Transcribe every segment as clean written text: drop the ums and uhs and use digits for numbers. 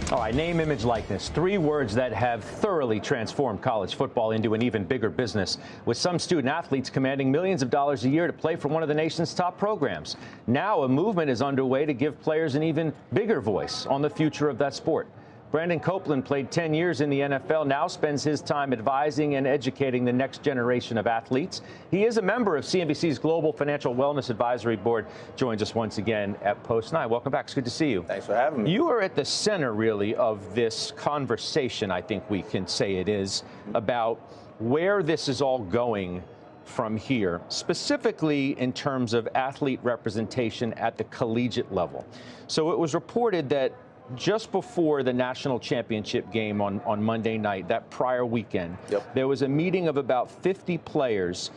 All right, name, image, likeness. Three words that have thoroughly transformed college football into an even bigger business, with some student athletes commanding millions of dollars a year to play for one of the nation's top programs. Now a movement is underway to give players an even bigger voice on the future of that sport. Brandon Copeland played 10 years in the NFL, now spends his time advising and educating the next generation of athletes. He is a member of CNBC's Global Financial Wellness Advisory Board, joins us once again at Post 9. Welcome back. It's good to see you. Thanks for having me. You are at the center, really, of this conversation, I think we can say it is, about where this is all going from here, specifically in terms of athlete representation at the collegiate level. So it was reported that just before the national championship game on Monday night, that prior weekend, there was a meeting of about 50 players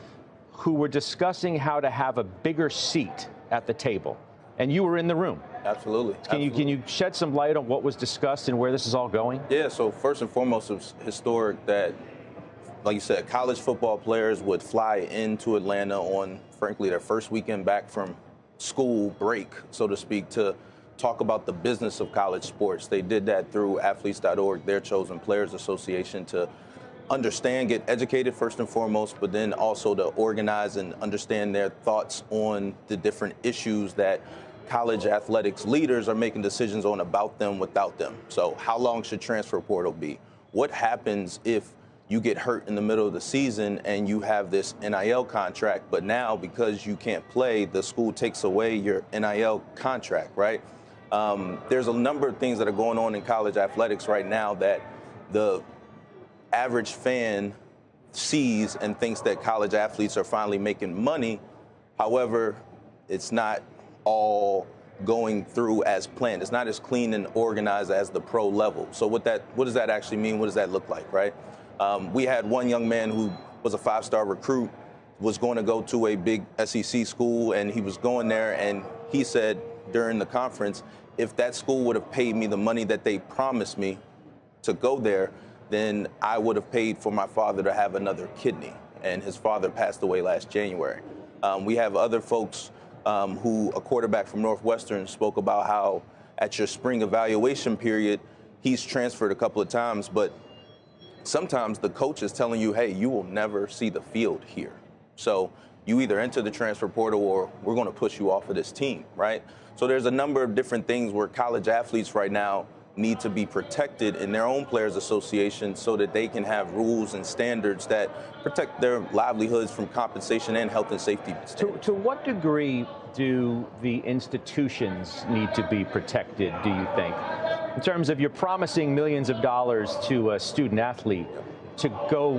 who were discussing how to have a bigger seat at the table. And you were in the room. Absolutely. Can you shed some light on what was discussed and where this is all going? Yeah, so first and foremost, it's historic that, like you said, college football players would fly into Atlanta on, frankly, their first weekend back from school break, so to speak, to talk about the business of college sports. They did that through athletes.org, their chosen players association, to understand, get educated first and foremost, but then also to organize and understand their thoughts on the different issues that college athletics leaders are making decisions on about them, without them. So how long should transfer portal be? What happens if you get hurt in the middle of the season and you have this NIL contract, but now because you can't play, the school takes away your NIL contract, right? There's a number of things that are going on in college athletics right now that the average fan sees and thinks that college athletes are finally making money. However, it's not all going through as planned. It's not as clean and organized as the pro level. So what does that actually mean? What does that look like, right? We had one young man who was a 5-star recruit, was going to go to a big SEC school, and he was going there, and he said during the conference, if that school would have paid me the money that they promised me to go there, then I would have paid for my father to have another kidney. And his father passed away last January. We have other folks who, a quarterback from Northwestern, spoke about how at your spring evaluation period, he's transferred a couple of times, but sometimes the coach is telling you, hey, you will never see the field here. So you either enter the transfer portal or we're going to push you off of this team, right? So there's a number of different things where college athletes right now need to be protected in their own players association so that they can have rules and standards that protect their livelihoods from compensation and health and safety standards. To what degree do the institutions need to be protected, do you think? In terms of you're promising millions of dollars to a student athlete to go,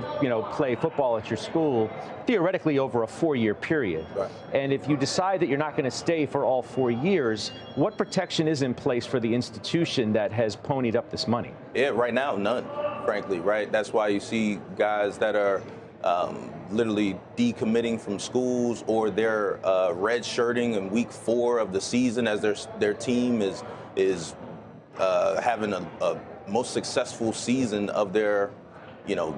play football at your school, theoretically over a 4-year period. Right. And if you decide that you're not going to stay for all 4 years, what protection is in place for the institution that has ponied up this money? Yeah, right now, none, frankly, right? That's why you see guys that are literally decommitting from schools, or they're red-shirting in week 4 of the season as their team is having a most successful season of their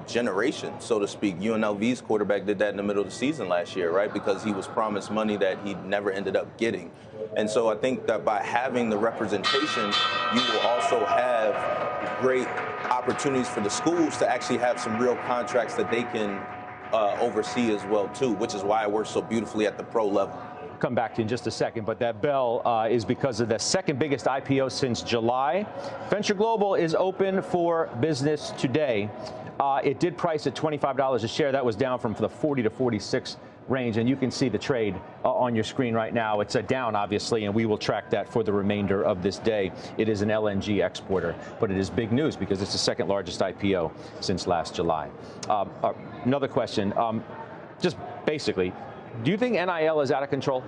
generation, so to speak. UNLV's quarterback did that in the middle of the season last year, right? Because he was promised money that he never ended up getting. And so I think that by having the representation, you will also have great opportunities for the schools to actually have some real contracts that they can oversee as well, too, which is why it works so beautifully at the pro level. Come back to you in just a second, but that bell is because of the second biggest IPO since July. Venture Global is open for business today. It did price at $25 a share. That was down from the 40 to 46 range, and you can see the trade on your screen right now. It's down, obviously, and we will track that for the remainder of this day. It is an LNG exporter, but it is big news because it's the second largest IPO since last July. Another question, just basically, do you think NIL is out of control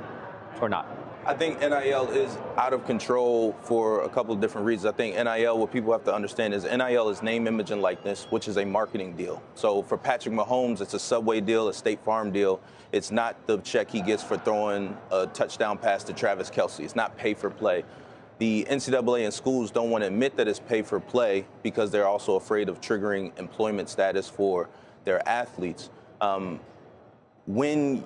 or not? I think NIL is out of control for a couple of different reasons. I think NIL, what people have to understand is NIL is name, image, and likeness, which is a marketing deal. So for Patrick Mahomes, it's a Subway deal, a State Farm deal. It's not the check he gets for throwing a touchdown pass to Travis Kelce. It's not pay for play. The NCAA and schools don't want to admit that it's pay for play because they're also afraid of triggering employment status for their athletes. When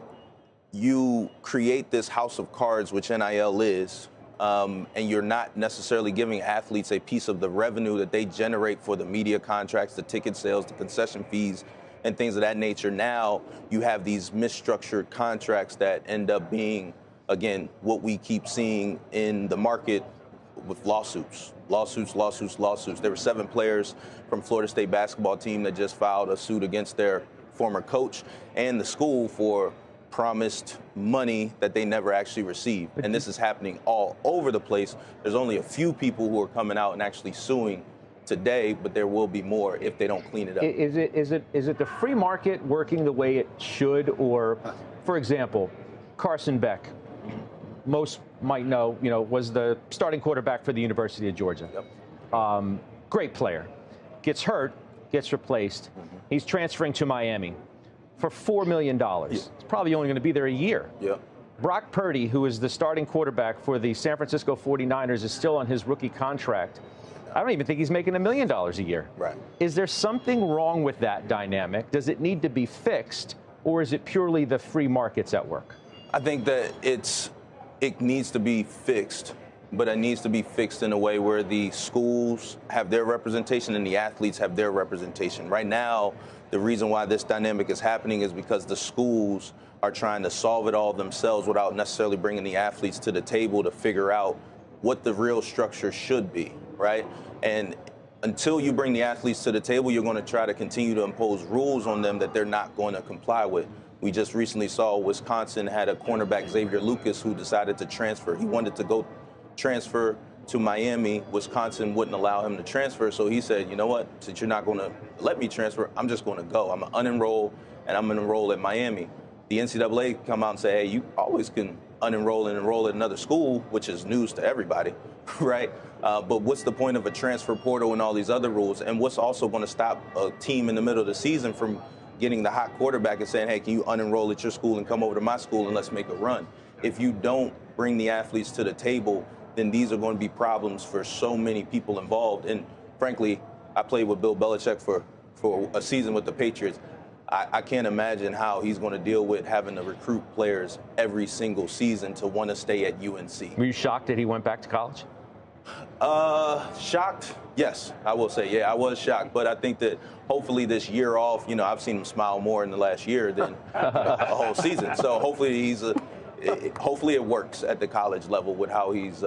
you create this house of cards, which NIL is, and you're not necessarily giving athletes a piece of the revenue that they generate for the media contracts, the ticket sales, the concession fees, and things of that nature. Now you have these misstructured contracts that end up being, again, what we keep seeing in the market with lawsuits. There were 7 players from Florida State basketball team that just filed a suit against their former coach and the school for promised money that they never actually received. And this is happening all over the place. There's only a few people who are coming out and actually suing today, but there will be more if they don't clean it up. Is it the free market working the way it should? Or, for example, Carson Beck, most might know, was the starting quarterback for the University of Georgia. Yep. Great player. Gets hurt, gets replaced. He's transferring to Miami for $4 million. Yeah. He's probably only going to be there a year. Yep. Brock Purdy, who is the starting quarterback for the San Francisco 49ers, is still on his rookie contract. I don't even think he's making $1 million a year. Right. Is there something wrong with that dynamic? Does it need to be fixed, or is it purely the free markets at work? I think that it needs to be fixed, but it needs to be fixed in a way where the schools have their representation and the athletes have their representation. Right now, the reason why this dynamic is happening is because the schools are trying to solve it all themselves without necessarily bringing the athletes to the table to figure out what the real structure should be, right? And until you bring the athletes to the table, you're going to try to continue to impose rules on them that they're not going to comply with. We just recently saw Wisconsin had a cornerback, Xavier Lucas, who decided to transfer. He wanted to go transfer to Miami. Wisconsin wouldn't allow him to transfer, so he said, you know what, since you're not going to let me transfer, I'm just going to go. I'm going to unenroll, and I'm going to enroll at Miami. The NCAA come out and say, hey, you always can unenroll and enroll at another school, which is news to everybody, right? But what's the point of a transfer portal and all these other rules? And what's also going to stop a team in the middle of the season from getting the hot quarterback and saying, hey, can you unenroll at your school and come over to my school and let's make a run? If you don't bring the athletes to the table, then these are going to be problems for so many people involved. And frankly, I played with Bill Belichick for a season with the Patriots. I can't imagine how he's going to deal with having to recruit players every single season to want to stay at UNC. Were you shocked that he went back to college? Shocked? Yes, I will say, yeah, I was shocked. But I think that hopefully this year off, I've seen him smile more in the last year than a whole season. So hopefully hopefully it works at the college level with how he's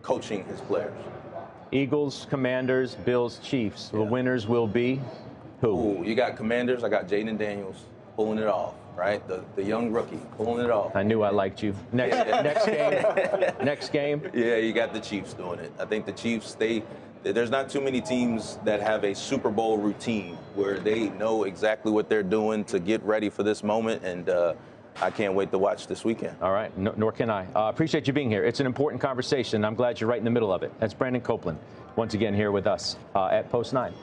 coaching his players. Eagles, Commanders, Bills, Chiefs. The winners will be who? Ooh, you got Commanders. I got Jaden Daniels pulling it off, right? The young rookie pulling it off. I knew I liked you. Next game. Yeah, you got the Chiefs doing it. I think the Chiefs, there's not too many teams that have a Super Bowl routine where they know exactly what they're doing to get ready for this moment, and I can't wait to watch this weekend. All right, nor can I. Appreciate you being here. It's an important conversation. I'm glad you're right in the middle of it. That's Brandon Copeland, once again here with us at Post 9.